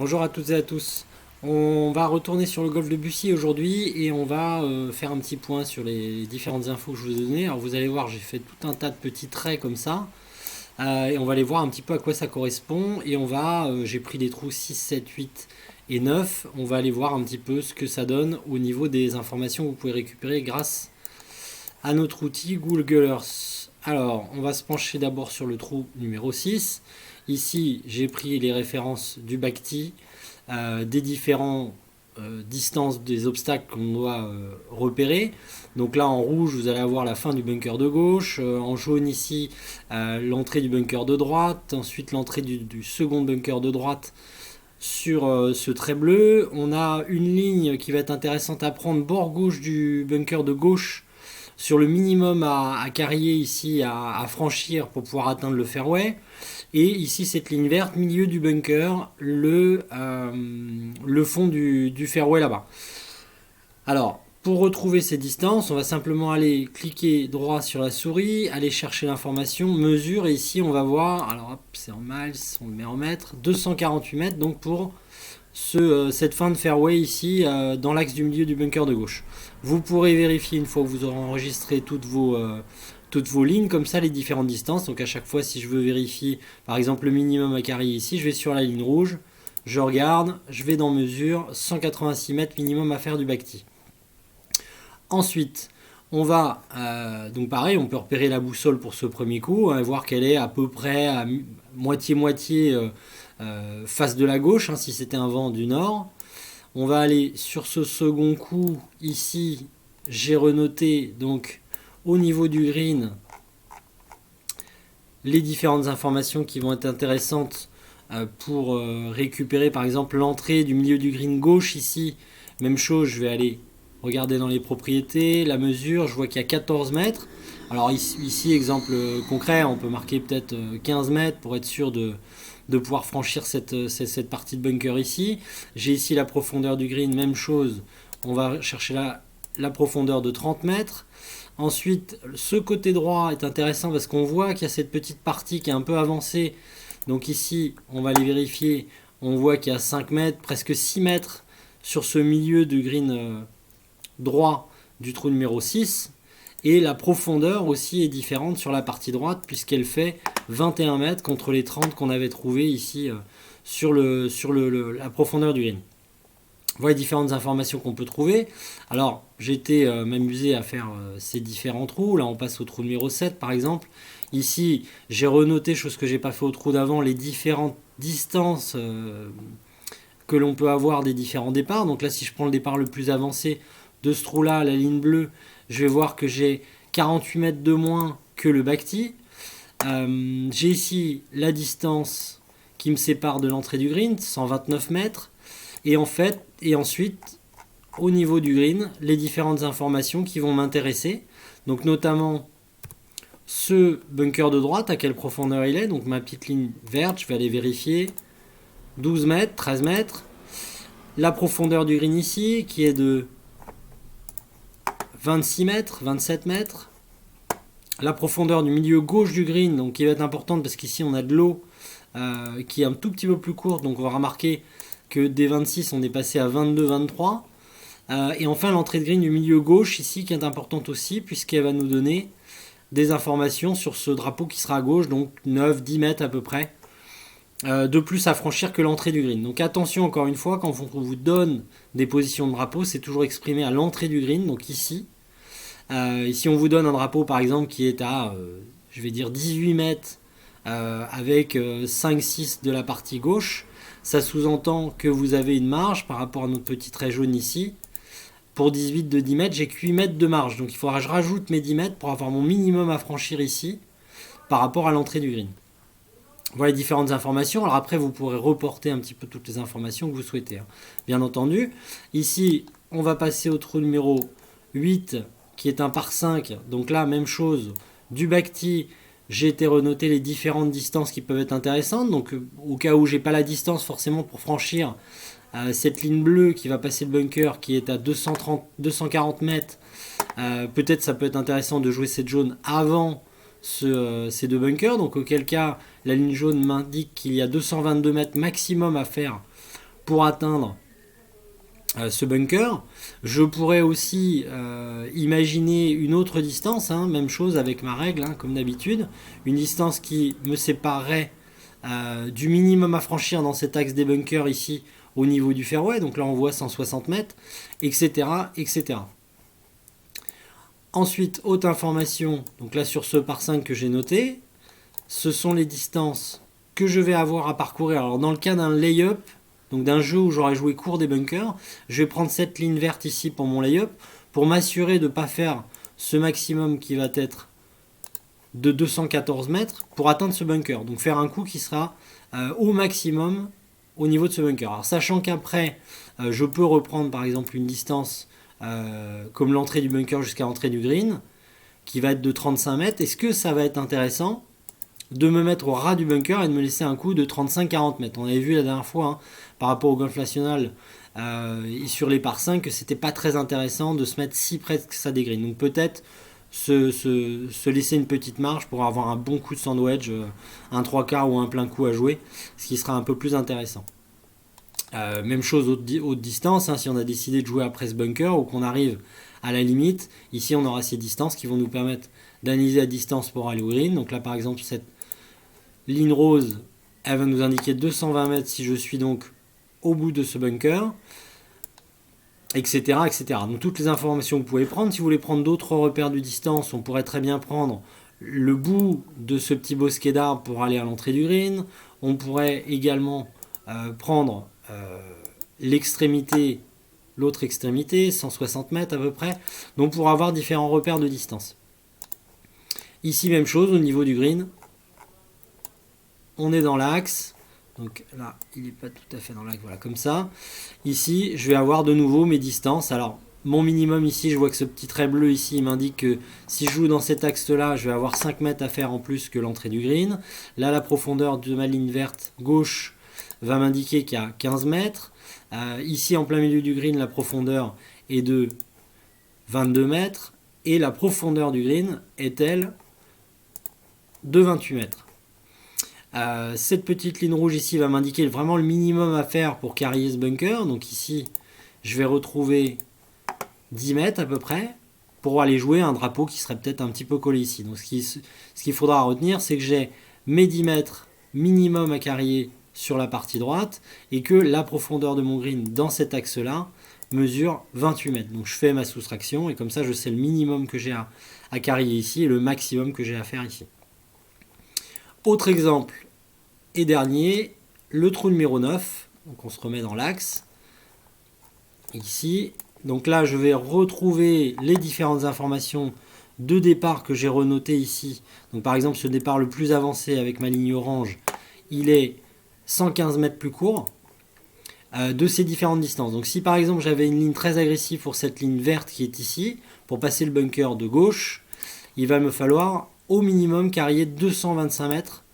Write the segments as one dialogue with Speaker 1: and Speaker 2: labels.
Speaker 1: Bonjour à toutes et à tous. On va retourner sur le golfe de Bussy aujourd'hui et on va faire un petit point sur les différentes infos que je vous ai données. Alors vous allez voir, j'ai fait tout un tas de petits traits comme ça et on va aller voir un petit peu à quoi ça correspond et j'ai pris des trous 6, 7, 8 et 9. On va aller voir un petit peu ce que ça donne au niveau des informations que vous pouvez récupérer grâce à notre outil Google Earth. Alors, on va se pencher d'abord sur le trou numéro 6. Ici, j'ai pris les références du Bacti, des différentes distances des obstacles qu'on doit repérer. Donc là, en rouge, vous allez avoir la fin du bunker de gauche. En jaune, ici, l'entrée du bunker de droite. Ensuite, l'entrée du second bunker de droite sur ce trait bleu. On a une ligne qui va être intéressante à prendre, bord gauche du bunker de gauche, sur le minimum à carrier ici à franchir pour pouvoir atteindre le fairway. Et ici, cette ligne verte, milieu du bunker, le fond du fairway là-bas. Alors, pour retrouver ces distances, on va simplement aller cliquer droit sur la souris, aller chercher l'information, mesure, et ici on va voir, alors hop, c'est en miles, on le met en mètres, 248 mètres, donc pour cette fin de fairway ici, dans l'axe du milieu du bunker de gauche. Vous pourrez vérifier une fois que vous aurez enregistré toutes vos lignes, comme ça les différentes distances. Donc à chaque fois, si je veux vérifier par exemple le minimum à carré ici, je vais sur la ligne rouge, je regarde, je vais dans mesure, 186 mètres minimum à faire du bacti. Ensuite, on va, donc pareil, on peut repérer la boussole pour ce premier coup, hein, voir qu'elle est à peu près à moitié-moitié face de la gauche, hein, si c'était un vent du nord. On va aller sur ce second coup, ici, j'ai renoté donc au niveau du green les différentes informations qui vont être intéressantes pour récupérer par exemple l'entrée du milieu du green gauche ici. Même chose, je vais aller regarder dans les propriétés, la mesure, je vois qu'il y a 14 mètres. Alors ici, exemple concret, on peut marquer peut-être 15 mètres pour être sûr de pouvoir franchir cette partie de bunker ici. J'ai ici la profondeur du green, même chose, on va chercher la profondeur de 30 mètres. Ensuite, ce côté droit est intéressant parce qu'on voit qu'il y a cette petite partie qui est un peu avancée. Donc ici, on va aller vérifier, on voit qu'il y a 5 mètres, presque 6 mètres sur ce milieu du green droit du trou numéro 6. Et la profondeur aussi est différente sur la partie droite puisqu'elle fait 21 mètres contre les 30 qu'on avait trouvé ici sur la profondeur du green. Voilà les différentes informations qu'on peut trouver. Alors, j'ai été m'amuser à faire ces différents trous. Là, on passe au trou numéro 7, par exemple. Ici, j'ai renoté, chose que j'ai pas fait au trou d'avant, les différentes distances que l'on peut avoir des différents départs. Donc là, si je prends le départ le plus avancé de ce trou-là, la ligne bleue, je vais voir que j'ai 48 mètres de moins que le Bacti. J'ai ici la distance qui me sépare de l'entrée du green, 129 mètres. Et ensuite, au niveau du green, les différentes informations qui vont m'intéresser. Donc notamment ce bunker de droite, à quelle profondeur il est. Donc ma petite ligne verte, je vais aller vérifier. 12 mètres, 13 mètres. La profondeur du green ici, qui est de 26 mètres, 27 mètres. La profondeur du milieu gauche du green, donc qui va être importante parce qu'ici on a de l'eau qui est un tout petit peu plus courte. Donc on va remarquer que des 26 on est passé à 22, 23. Et enfin l'entrée de green du milieu gauche ici qui est importante aussi puisqu'elle va nous donner des informations sur ce drapeau qui sera à gauche, donc 9, 10 mètres à peu près de plus à franchir que l'entrée du green. Donc attention encore une fois, quand on vous donne des positions de drapeau, c'est toujours exprimé à l'entrée du green, donc ici. Ici on vous donne un drapeau par exemple qui est à, je vais dire 18 mètres avec 5-6 de la partie gauche. Ça sous-entend que vous avez une marge par rapport à notre petit trait jaune ici. Pour 18 de 10 mètres, j'ai que 8 mètres de marge. Donc il faudra que je rajoute mes 10 mètres pour avoir mon minimum à franchir ici par rapport à l'entrée du green. Voilà les différentes informations. Alors après, vous pourrez reporter un petit peu toutes les informations que vous souhaitez, hein. Bien entendu. Ici, on va passer au trou numéro 8 qui est un par 5. Donc là, même chose. Du Bacti, j'ai été renoter les différentes distances qui peuvent être intéressantes. Donc au cas où j'ai pas la distance forcément pour franchir cette ligne bleue qui va passer le bunker qui est à 240 mètres, peut-être ça peut être intéressant de jouer cette jaune avant ces deux bunkers. Donc auquel cas la ligne jaune m'indique qu'il y a 222 mètres maximum à faire pour atteindre ce bunker. Je pourrais aussi imaginer une autre distance, hein, même chose avec ma règle, hein, comme d'habitude, une distance qui me séparerait du minimum à franchir dans cet axe des bunkers ici au niveau du fairway, donc là on voit 160 mètres, etc. etc. Ensuite, autre information, donc là sur ce par 5 que j'ai noté, ce sont les distances que je vais avoir à parcourir. Alors dans le cas d'un lay-up, donc d'un jeu où j'aurais joué court des bunkers, je vais prendre cette ligne verte ici pour mon lay-up, pour m'assurer de ne pas faire ce maximum qui va être de 214 mètres pour atteindre ce bunker. Donc faire un coup qui sera au maximum au niveau de ce bunker. Alors sachant qu'après, je peux reprendre par exemple une distance comme l'entrée du bunker jusqu'à l'entrée du green, qui va être de 35 mètres. Est-ce que ça va être intéressant de me mettre au ras du bunker et de me laisser un coup de 35-40 mètres? On avait vu la dernière fois, hein, par rapport au golf national et sur les par 5, que c'était pas très intéressant de se mettre si près que ça des greens. Donc peut-être se laisser une petite marge pour avoir un bon coup de sandwich, un 3/4 ou un plein coup à jouer, ce qui sera un peu plus intéressant. Même chose haute distance, hein, si on a décidé de jouer après ce bunker ou qu'on arrive à la limite, ici on aura ces distances qui vont nous permettre d'analyser la distance pour aller au green. Donc là par exemple cette ligne rose, elle va nous indiquer 220 mètres si je suis donc au bout de ce bunker, etc., etc. Donc toutes les informations que vous pouvez prendre. Si vous voulez prendre d'autres repères de distance, on pourrait très bien prendre le bout de ce petit bosquet d'arbres pour aller à l'entrée du green. On pourrait également prendre l'extrémité, l'autre extrémité, 160 mètres à peu près, donc pour avoir différents repères de distance. Ici même chose au niveau du green, on est dans l'axe, donc là il n'est pas tout à fait dans l'axe, voilà comme ça. Ici je vais avoir de nouveau mes distances. Alors mon minimum ici, je vois que ce petit trait bleu ici il m'indique que si je joue dans cet axe là, je vais avoir 5 mètres à faire en plus que l'entrée du green. Là la profondeur de ma ligne verte gauche va m'indiquer qu'il y a 15 mètres. Ici en plein milieu du green, la profondeur est de 22 mètres et la profondeur du green est-elle de 28 mètres. Cette petite ligne rouge ici va m'indiquer vraiment le minimum à faire pour carrier ce bunker. Donc ici, je vais retrouver 10 mètres à peu près pour aller jouer un drapeau qui serait peut-être un petit peu collé ici. Donc ce qu'il faudra retenir, c'est que j'ai mes 10 mètres minimum à carrier sur la partie droite et que la profondeur de mon green dans cet axe là mesure 28 mètres. Donc je fais ma soustraction et comme ça je sais le minimum que j'ai à carrier ici et le maximum que j'ai à faire ici. Autre exemple et dernier, le trou numéro 9. Donc on se remet dans l'axe ici. Donc là je vais retrouver les différentes informations de départ que j'ai renotées ici. Donc par exemple ce départ le plus avancé avec ma ligne orange, il est 115 mètres plus court de ces différentes distances. Donc si par exemple j'avais une ligne très agressive pour cette ligne verte qui est ici, pour passer le bunker de gauche, il va me falloir au minimum carrier 225 mètres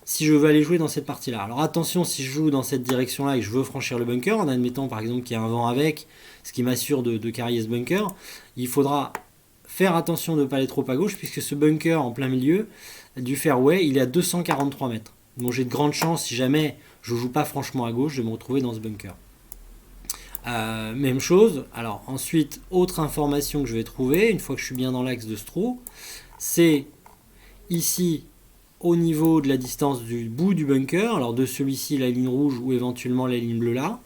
Speaker 1: si je veux aller jouer dans cette partie-là. Alors attention, si je joue dans cette direction-là et que je veux franchir le bunker, en admettant par exemple qu'il y a un vent avec, ce qui m'assure de carrier ce bunker, il faudra faire attention de ne pas aller trop à gauche, puisque ce bunker en plein milieu du fairway, il est à 243 mètres. Donc j'ai de grandes chances, si jamais je ne joue pas franchement à gauche, de me retrouver dans ce bunker. Même chose, alors ensuite, autre information que je vais trouver, une fois que je suis bien dans l'axe de ce trou, c'est ici, au niveau de la distance du bout du bunker, alors de celui-ci, la ligne rouge ou éventuellement la ligne bleue là.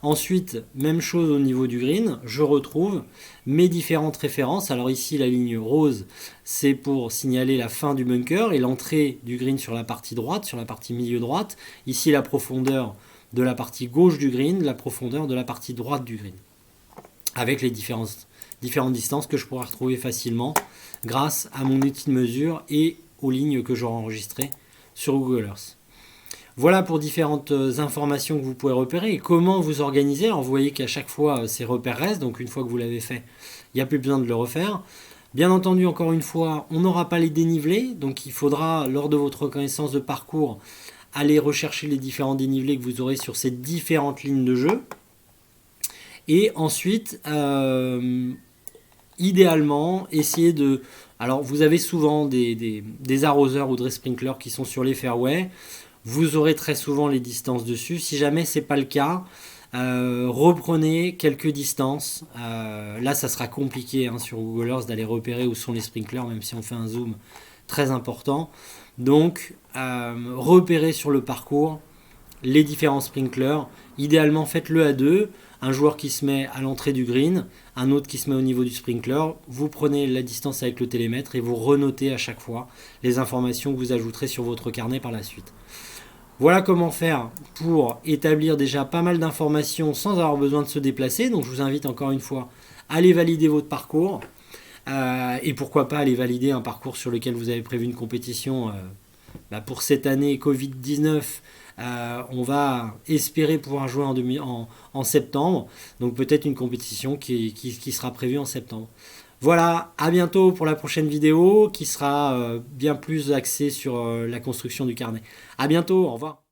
Speaker 1: Ensuite, même chose au niveau du green, je retrouve mes différentes références. Alors ici, la ligne rose, c'est pour signaler la fin du bunker et l'entrée du green sur la partie droite, sur la partie milieu droite. Ici, la profondeur de la partie gauche du green, la profondeur de la partie droite du green. Avec les différentes distances que je pourrais retrouver facilement grâce à mon outil de mesure et aux lignes que j'aurai enregistrées sur Google Earth. Voilà pour différentes informations que vous pouvez repérer et comment vous organiser. Alors vous voyez qu'à chaque fois ces repères restent, donc une fois que vous l'avez fait, il n'y a plus besoin de le refaire. Bien entendu, encore une fois, on n'aura pas les dénivelés, donc il faudra, lors de votre reconnaissance de parcours, aller rechercher les différents dénivelés que vous aurez sur ces différentes lignes de jeu. Et ensuite, idéalement, essayer de... Alors vous avez souvent des arroseurs ou des sprinklers qui sont sur les fairways. vous aurez très souvent les distances dessus. Si jamais c'est pas le cas, reprenez quelques distances. Là, ça sera compliqué hein, sur Google Earth d'aller repérer où sont les sprinklers, même si on fait un zoom très important. Donc, repérez sur le parcours les différents sprinklers. Idéalement, faites-le à deux. Un joueur qui se met à l'entrée du green, un autre qui se met au niveau du sprinkler. Vous prenez la distance avec le télémètre et vous renotez à chaque fois les informations que vous ajouterez sur votre carnet par la suite. Voilà comment faire pour établir déjà pas mal d'informations sans avoir besoin de se déplacer. Donc je vous invite encore une fois à aller valider votre parcours. Et pourquoi pas aller valider un parcours sur lequel vous avez prévu une compétition pour cette année Covid-19. On va espérer pouvoir jouer en septembre. Donc peut-être une compétition qui sera prévue en septembre. Voilà, à bientôt pour la prochaine vidéo qui sera bien plus axée sur la construction du carnet. À bientôt, au revoir.